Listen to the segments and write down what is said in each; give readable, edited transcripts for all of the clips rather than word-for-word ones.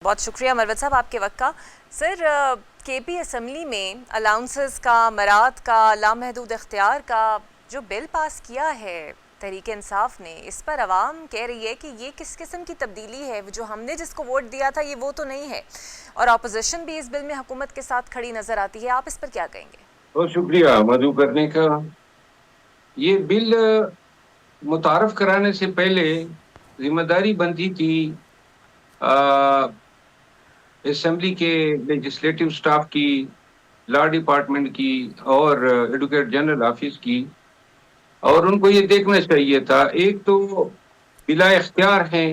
بہت شکریہ مروت صاحب آپ کے وقت کا. سر کے پی اسمبلی میں الاؤنسز کا، مراد کا، لامحدود اختیار کا جو بل پاس کیا ہے تحریک انصاف نے، اس پر عوام کہہ رہی ہے کہ یہ کس قسم کی تبدیلی ہے؟ جو ہم نے جس کو ووٹ دیا تھا یہ وہ تو نہیں ہے، اور اپوزیشن بھی اس بل میں حکومت کے ساتھ کھڑی نظر آتی ہے. آپ اس پر کیا کہیں گے؟ بہت شکریہ مدعو کرنے کا. یہ بل متعارف کرانے سے پہلے ذمہ داری بنتی تھی اسمبلی کے لیجسلیٹو سٹاف کی، لا ڈپارٹمنٹ کی اور ایڈوکیٹ جنرل آفس کی، اور ان کو یہ دیکھنا چاہیے تھا ایک تو بلا اختیار ہیں،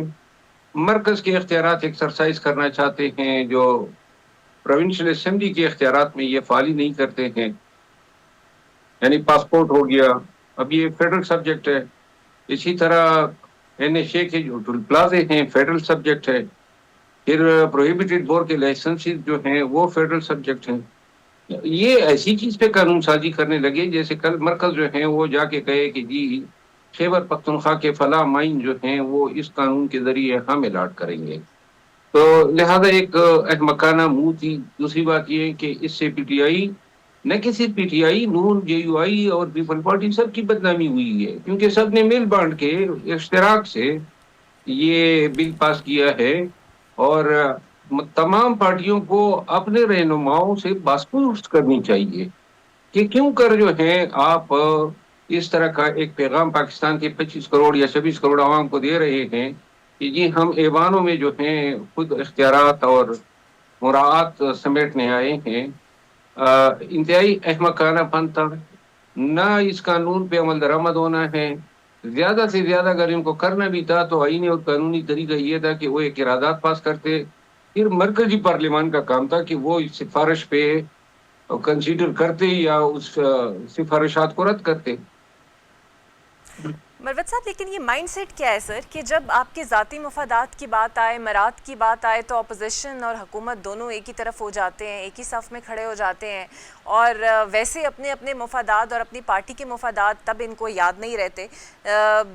مرکز کے اختیارات ایکسرسائز کرنا چاہتے ہیں جو پروونشل اسمبلی کے اختیارات میں یہ فعال نہیں کرتے ہیں. یعنی پاسپورٹ ہو گیا، اب یہ فیڈرل سبجیکٹ ہے. اسی طرح NSA کے جو ٹول پلازے ہیں فیڈرل سبجیکٹ ہے. پھر پروہیبیٹڈ بور کے لائسنسز جو ہیں وہ فیڈرل سبجیکٹ ہیں. یہ ایسی چیز پہ قانون سازی کرنے لگے جیسے کل مرکز جو ہیں وہ جا کے کہے کہ جی خیبر پختونخوا کے فلاں مائن جو ہیں وہ اس قانون کے ذریعے ہم الاٹ کریں گے. تو لہذا ایک احمقانہ منہ تھی. دوسری بات یہ کہ اس سے PTI، نہ کہ صرف PTI، نون، JUI اور پیپل پارٹی سب کی بدنامی ہوئی ہے، کیونکہ سب نے مل بانٹ کے اشتراک سے یہ بل پاس کیا ہے. اور تمام پارٹیوں کو اپنے رہنماؤں سے بازپرس کرنی چاہیے کہ کیوں کر جو ہے آپ اس طرح کا ایک پیغام پاکستان کے 25 کروڑ یا 26 کروڑ عوام کو دے رہے ہیں کہ جی ہم ایوانوں میں جو ہیں خود اختیارات اور مراعات سمیٹنے آئے ہیں. انتہائی احمقانہ پن تھا. نہ اس قانون پہ عمل درآمد ہونا ہے. زیادہ سے زیادہ اگر ان کو کرنا بھی تھا تو آئینی اور قانونی طریقہ یہ تھا کہ وہ ایک ارادات پاس کرتے. پھر مرکزی پارلیمان کا کام تھا کہ وہ اس سفارش پہ کنسیڈر کرتے یا اس سفارشات کو رد کرتے. مروت صاحب لیکن یہ مائنڈ سیٹ کیا ہے سر کہ جب آپ کے ذاتی مفادات کی بات آئے، مراد کی بات آئے، تو اپوزیشن اور حکومت دونوں ایک ہی طرف ہو جاتے ہیں، ایک ہی صف میں کھڑے ہو جاتے ہیں، اور ویسے اپنے اپنے مفادات اور اپنی پارٹی کے مفادات تب ان کو یاد نہیں رہتے.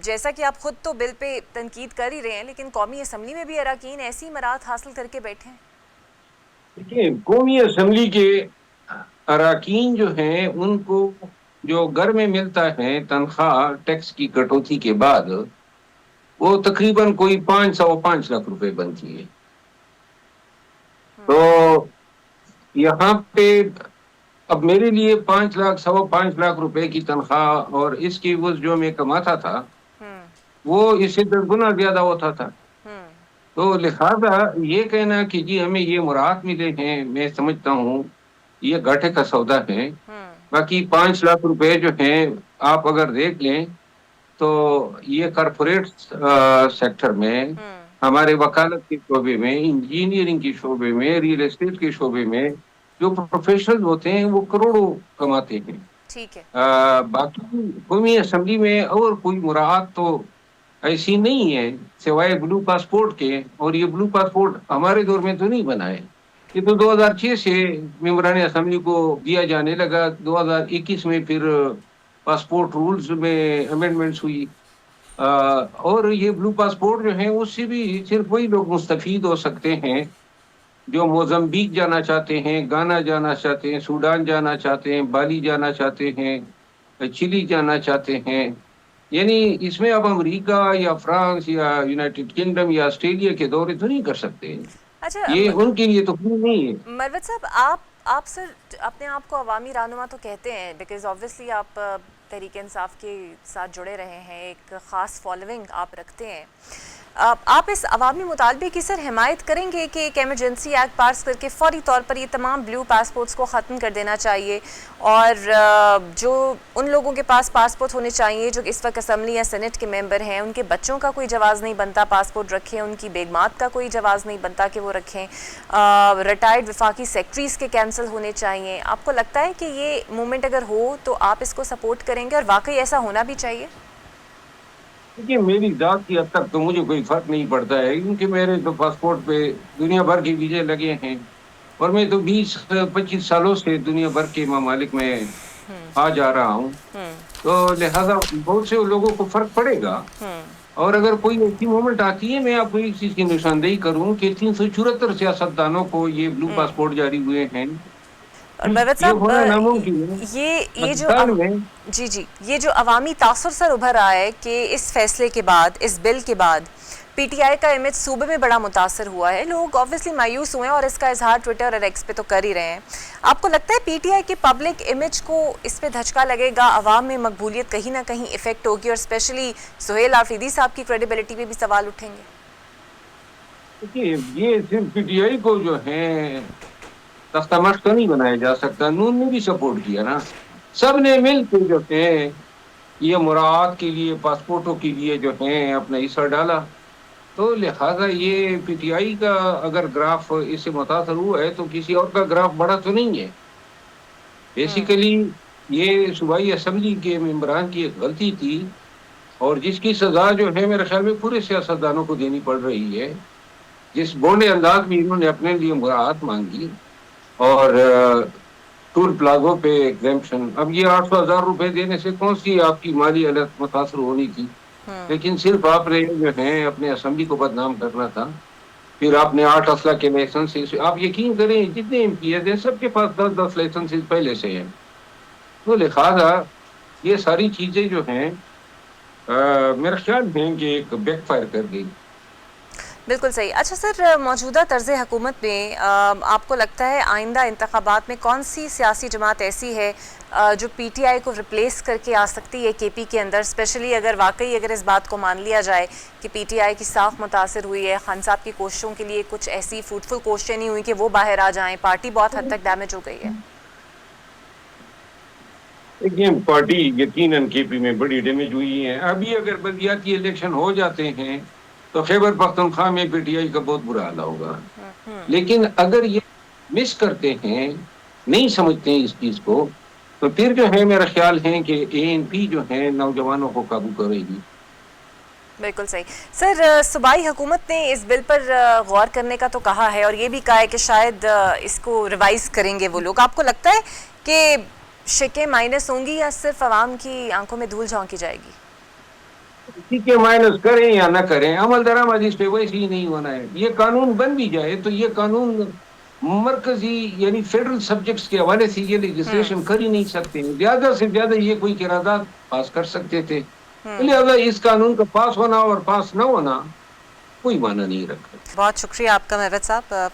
جیسا کہ آپ خود تو بل پہ تنقید کر ہی رہے ہیں، لیکن قومی اسمبلی میں بھی اراکین ایسی مراد حاصل کر کے بیٹھے ہیں. دیکھیے قومی اسمبلی کے اراکین جو ہیں ان کو جو گھر میں ملتا ہے تنخواہ ٹیکس کی کٹوتی کے بعد، وہ تقریباً کوئی 505 لاکھ روپے بنتی ہے. تو یہاں پہ اب میرے لیے 5 لاکھ 5.25 لاکھ روپے کی تنخواہ اور اس کی جو میں کماتا تھا وہ اس سے 10 گنا زیادہ ہوتا تھا. تو لہذا یہ کہنا کہ جی ہمیں یہ مراعات ملے ہیں، میں سمجھتا ہوں یہ گھاٹے کا سودا ہے. باقی 5 لاکھ روپے جو ہیں آپ اگر دیکھ لیں تو یہ کارپوریٹ سیکٹر میں، ہمارے وکالت کے شعبے میں، انجینئرنگ کے شعبے میں، ریئل اسٹیٹ کے شعبے میں جو پروفیشنل ہوتے ہیں وہ کروڑوں کماتے ہیں. ٹھیک ہے. باقی قومی اسمبلی میں اور کوئی مراعات تو ایسی نہیں ہے سوائے بلو پاسپورٹ کے. اور یہ بلو پاسپورٹ ہمارے دور میں تو نہیں بنا ہے، یہ تو 2006 سے ممبران اسمبلی کو دیا جانے لگا. 2021 میں پھر پاسپورٹ رولز میں امینڈمنٹس ہوئی، اور یہ بلو پاسپورٹ جو ہیں اس سے بھی صرف وہی لوگ مستفید ہو سکتے ہیں جو موزمبیق جانا چاہتے ہیں، گانا جانا چاہتے ہیں، سوڈان جانا چاہتے ہیں، بالی جانا چاہتے ہیں، چلی جانا چاہتے ہیں. یعنی اس میں اب امریکہ یا فرانس یا یونائٹڈ کنگڈم یا آسٹریلیا کے دورے تو نہیں کر سکتے. اچھا یہ ان کے لیے تو نہیں ہے. مروت صاحب، آپ سر اپنے آپ کو عوامی رہنما تو کہتے ہیں، بیکاز آبویسلی آپ تحریک انصاف کے ساتھ جڑے رہے ہیں، ایک خاص فالوئنگ آپ رکھتے ہیں. آپ اس عوامی مطالبے کی سر حمایت کریں گے کہ ایک ایمرجنسی ایکٹ پاس کر کے فوری طور پر یہ تمام بلیو پاسپورٹس کو ختم کر دینا چاہیے، اور جو ان لوگوں کے پاس پاسپورٹ ہونے چاہیے جو اس وقت اسمبلی یا سینٹ کے ممبر ہیں، ان کے بچوں کا کوئی جواز نہیں بنتا پاسپورٹ رکھیں، ان کی بیگمات کا کوئی جواز نہیں بنتا کہ وہ رکھیں، ریٹائرڈ وفاقی سیکٹریز کے کینسل ہونے چاہیے. آپ کو لگتا ہے کہ یہ موومنٹ اگر ہو تو آپ اس کو سپورٹ کریں گے، اور واقعی ایسا ہونا بھی چاہیے؟ دیکھیے میری ذات کی حد تک تو مجھے کوئی فرق نہیں پڑتا ہے، کیونکہ میرے تو پاسپورٹ پہ دنیا بھر کے ویزے لگے ہیں، اور میں تو 20-25 سالوں سے دنیا بھر کے ممالک میں آ جا رہا ہوں. تو لہذا بہت سے لوگوں کو فرق پڑے گا، اور اگر کوئی ایسی مومنٹ آتی ہے، میں آپ کو ایک چیز کی نشاندہی کروں کہ 374 سیاستدانوں کو یہ بلو پاسپورٹ جاری ہوئے ہیں، اور مہوت یہ صاحب ہونا ناممکن ہے یہ جو پاکستان میں۔ جی جی یہ جو عوامی تاثر سر ابھر رہا ہے کہ اس فیصلے کے بعد، اس بل کے بعد پی ٹی آئی کا امیج صوبے میں بڑا متاثر ہوا ہے، لوگ آبویسلی مایوس ہوئے ہیں اور اس کا اظہار ٹویٹر اور ایکس پہ تو کر ہی رہے ہیں۔ آپ کو لگتا ہے پی ٹی آئی کے پبلک امیج کو اس پہ دھچکا لگے گا، عوام میں مقبولیت کہیں نہ کہیں افیکٹ ہوگی اور اسپیشلی سہیل آفریدی صاحب کی کریڈیبلٹی پہ بھی سوال اٹھیں گے؟ دیکھیے، یہ صرف پی ٹی آئی کو جو ہے تختہ تو نہیں بنایا جا سکتا، نون نے بھی سپورٹ کیا نا، سب نے مل کے جو ہے یہ مراعات کے لیے، پاسپورٹوں کے لیے جو ہے اپنا حصہ ڈالا، تو لہذا یہ پی ٹی آئی کا اگر گراف اس سے متاثر ہوا ہے تو کسی اور کا گراف بڑا تو نہیں ہے۔ بیسیکلی یہ صوبائی اسمبلی کے ممبران کی ایک غلطی تھی، اور جس کی سزا جو ہے میرے خیال میں پورے سیاستدانوں کو دینی پڑ رہی ہے، جس بونڈے انداز میں انہوں نے اپنے لیے مراعات مانگی اور ٹول پلازوں پہ ایگزیمپشن۔ اب یہ 800,000 روپے دینے سے کون سی آپ کی مالی حالت متاثر ہونی تھی، لیکن صرف آپ نے جو ہے اپنے اسمبلی کو بدنام کرنا تھا۔ پھر آپ نے 8 اسلحہ کے لائسنس، آپ یقین کریں جتنے ایم پی ایز ہیں سب کے پاس 10 لائسنس پہلے سے ہیں، تو لہذا یہ ساری چیزیں جو ہیں میرا خیال ہے کہ ایک بیک فائر کر گئی۔ بالکل صحیح۔ اچھا سر، موجودہ طرز حکومت میں آپ کو لگتا ہے آئندہ انتخابات میں کون سی سیاسی جماعت ایسی ہے جو پی ٹی آئی کو ریپلیس کر کے آ سکتی ہے کے پی کے اندر، اسپیشلی اگر واقعی اس بات کو مان لیا جائے کہ پی ٹی آئی کی ساکھ متاثر ہوئی ہے، خان صاحب کی کوششوں کے لیے کچھ ایسی فروٹفل کوششیں نہیں ہوئی کہ وہ باہر آ جائیں، پارٹی بہت حد تک ڈیمیج ہو گئی ہے؟ دیکھیے، پارٹی یقیناً کے پی میں بڑی ڈیمیج ہوئی ہے۔ ابھی اگر بلدیاتی الیکشن ہو جاتے ہیں تو خیبر پختونخوا میں پی ٹی آئی کا بہت برا حال ہوگا، لیکن اگر یہ مس کرتے ہیں، نہیں سمجھتے ہیں اس چیز کو، تو پھر جو ہے میرا خیال ہے کہ اے این پی جو ہے نوجوانوں کو قابو کرے گی۔ بالکل صحیح۔ سر، صوبائی حکومت نے اس بل پر غور کرنے کا تو کہا ہے اور یہ بھی کہا ہے کہ شاید اس کو ریوائز کریں گے وہ لوگ۔ آپ کو لگتا ہے کہ شکیں مائنس ہوں گی یا صرف عوام کی آنکھوں میں دھول جھونکی جائے گی؟ ٹھیک ہے، مائنس کریں یا نہ کریں، عمل درآمد اس پہ ویسے ہی نہیں ہونا ہے۔ یہ قانون بن بھی جائے تو یہ قانون مرکزی یعنی فیڈرل سبجیکٹس کے حوالے سے یہ لیجسلیشن کر ہی نہیں سکتے، زیادہ سے زیادہ یہ کوئی قرارداد پاس کر سکتے تھے، لہذا اس قانون کا پاس ہونا اور پاس نہ ہونا کوئی معنی نہیں رکھتا۔ بہت شکریہ آپ کا مہوت صاحب۔